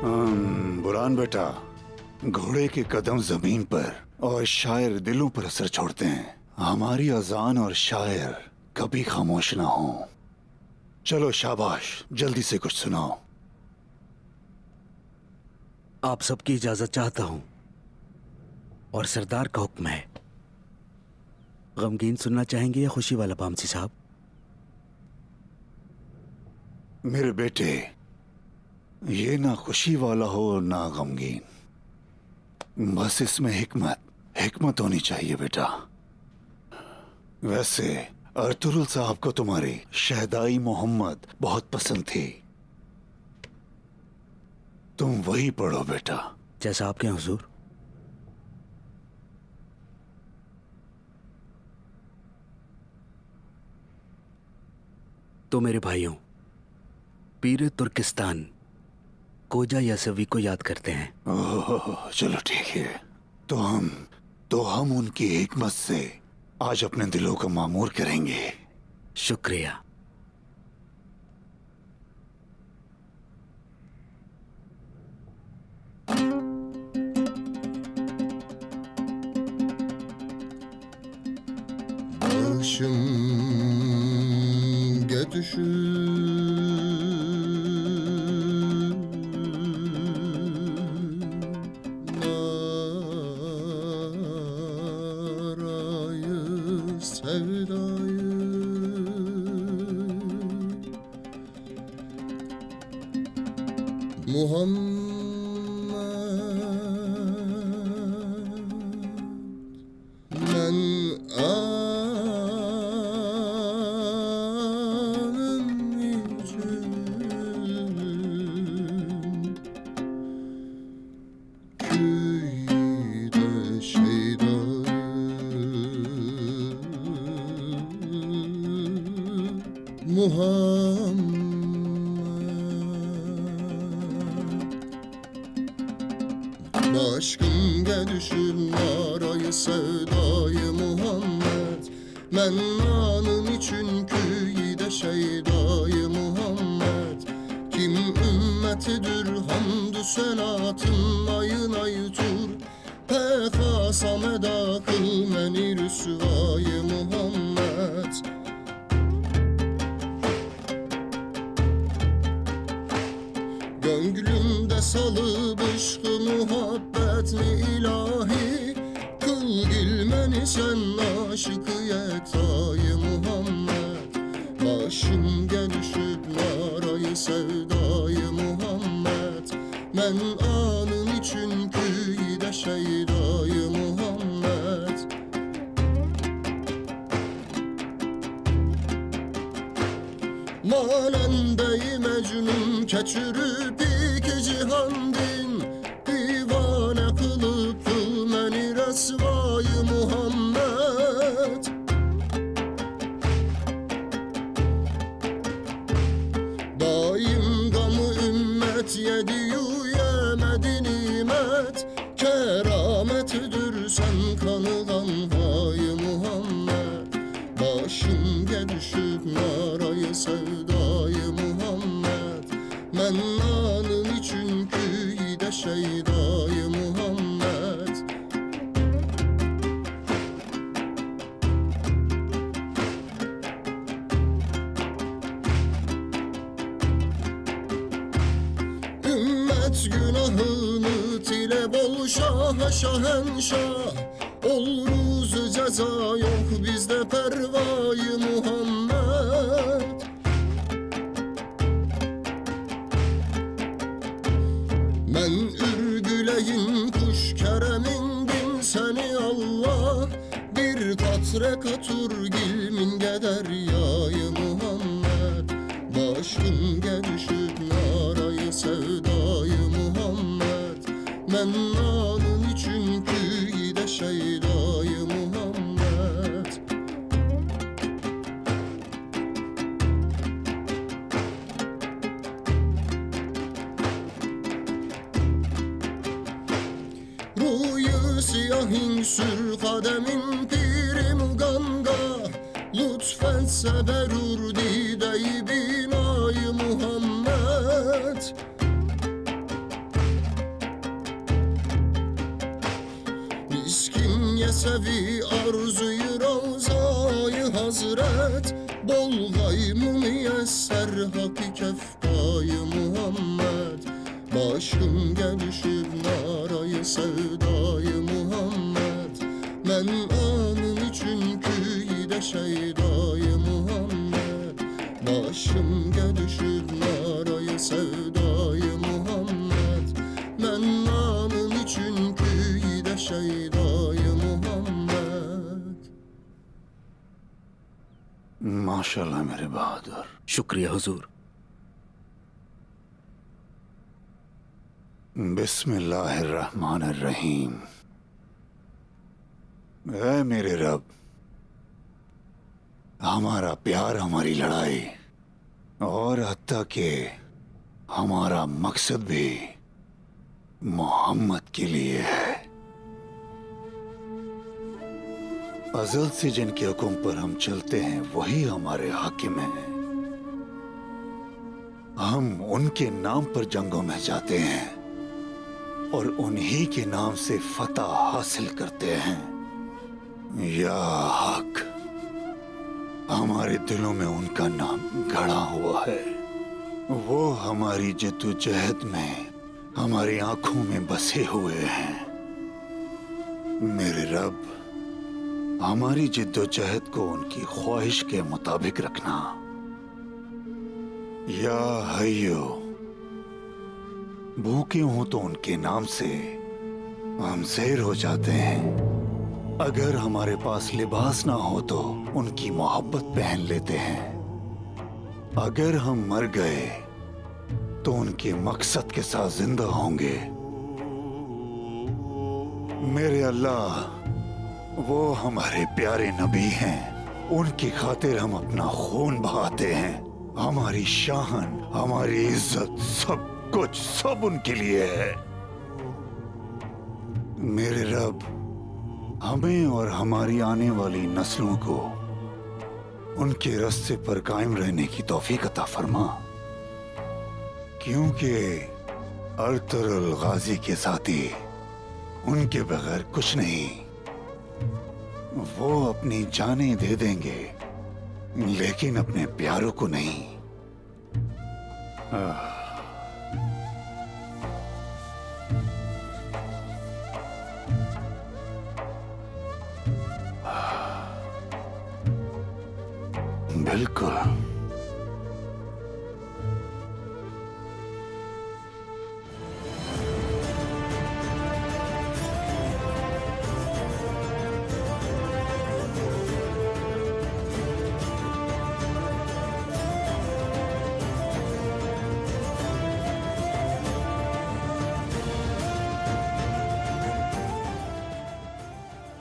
बुरहान बेटा, घोड़े के कदम जमीन पर और शायर दिलों पर असर छोड़ते हैं। हमारी अजान और शायर कभी खामोश ना हो। चलो शाबाश, जल्दी से कुछ सुनाओ। आप सबकी इजाजत चाहता हूं और सरदार का हुक्म है। गमगीन सुनना चाहेंगे या खुशी वाला पामसी साहब? मेरे बेटे, ये ना खुशी वाला हो ना गमगीन, बस इसमें हिकमत होनी चाहिए बेटा। वैसे अर्तुगरुल साहब को तुम्हारी शहदाई मोहम्मद बहुत पसंद थी, तुम वही पढ़ो बेटा। जैसा आपके हुजूर। तो मेरे भाइयों, पीर तुर्किस्तान कोजा यासवी को याद करते हैं। ओह, चलो ठीक है। तो हम उनकी हिकमत से आज अपने दिलों को मामूर करेंगे। शुक्रिया। Başım Başkımga düşür narayı sevdayı Muhammed. Men nanın için küyide şeydayı Muhammed. Kim ümmetidir hamdü senatın ayın ayıtur. Pefa sameda kıl meni rüsvayı Muhammed. Gönlümde salıp ışkı muhabbetli ilahi. Kıl gilmeni sen aşıkı yektayı Muhammed. Başımga düşüp narayı sevdayı Muhammed. Men anın için küyide şeydayı Muhammed. Manendeyi mecnun keçürüp iki cihan din. Divane kılıp meni resvayı Muhammed. Daim gamı ümmet yediyu yemedi nimet. Kerametidir sen kanılan vay Muhammed. Başımga düşüp narayı sevdayı Muhammed. Men nanın için küyide şeydayı Muhammed. Ümmet günahını tile bol şaha şahenşah. Ol ruzu ceza yok bizde pervayı Muhammed. Men ürgüleyin kuş keremin bin seni Allah. Bir katre katur gilmin geder yayı Muhammed. Başımga düşüp narayı sevdayı Muhammed. Men nanın için küyide şeydayı Muhammed. Ruyu siyahin sür kademin piri muganga. Lütfetse berur dideyi binayı Muhammed. sevi arzuyu ravzayı hazret Bol gaymu miyesser haki kefkayı Muhammed Başım gelişir narayı sevdayı Muhammed Men anın için küyde şeydayı Muhammed Başım gelişir narayı sevdayı Muhammed Men anın için küyde şeydayı Muhammed माशाल्लाह मेरे बहादुर। शुक्रिया हुजूर। बिस्मिल्लाहिर्रहमानिर्रहीम। ऐ मेरे रब, हमारा प्यार, हमारी लड़ाई और हत्ता के हमारा मकसद भी मोहम्मद के लिए है। अज़ल से जिनके हुक्म पर हम चलते हैं वही हमारे हाकिम हैं। हम उनके नाम पर जंगों में जाते हैं और उन्हीं के नाम से फतह हासिल करते हैं। या हक, हमारे दिलों में उनका नाम गड़ा हुआ है। वो हमारी जद्दोजहद में, हमारी आंखों में बसे हुए हैं। मेरे रब, हमारी जिद्दोजहद को उनकी ख्वाहिश के मुताबिक रखना। या हय्यो, भूखे हों तो उनके नाम से हम ज़ेर हो जाते हैं। अगर हमारे पास लिबास ना हो तो उनकी मोहब्बत पहन लेते हैं। अगर हम मर गए तो उनके मकसद के साथ जिंदा होंगे। मेरे अल्लाह, वो हमारे प्यारे नबी हैं। उनकी खातिर हम अपना खून बहाते हैं। हमारी शान, हमारी इज्जत, सब कुछ सब उनके लिए है। मेरे रब, हमें और हमारी आने वाली नस्लों को उनके रास्ते पर कायम रहने की तौफीक अता फरमा, क्योंकि अर्तुगरुल गाजी के साथी उनके बगैर कुछ नहीं। वो अपनी जानें दे देंगे लेकिन अपने प्यारों को नहीं।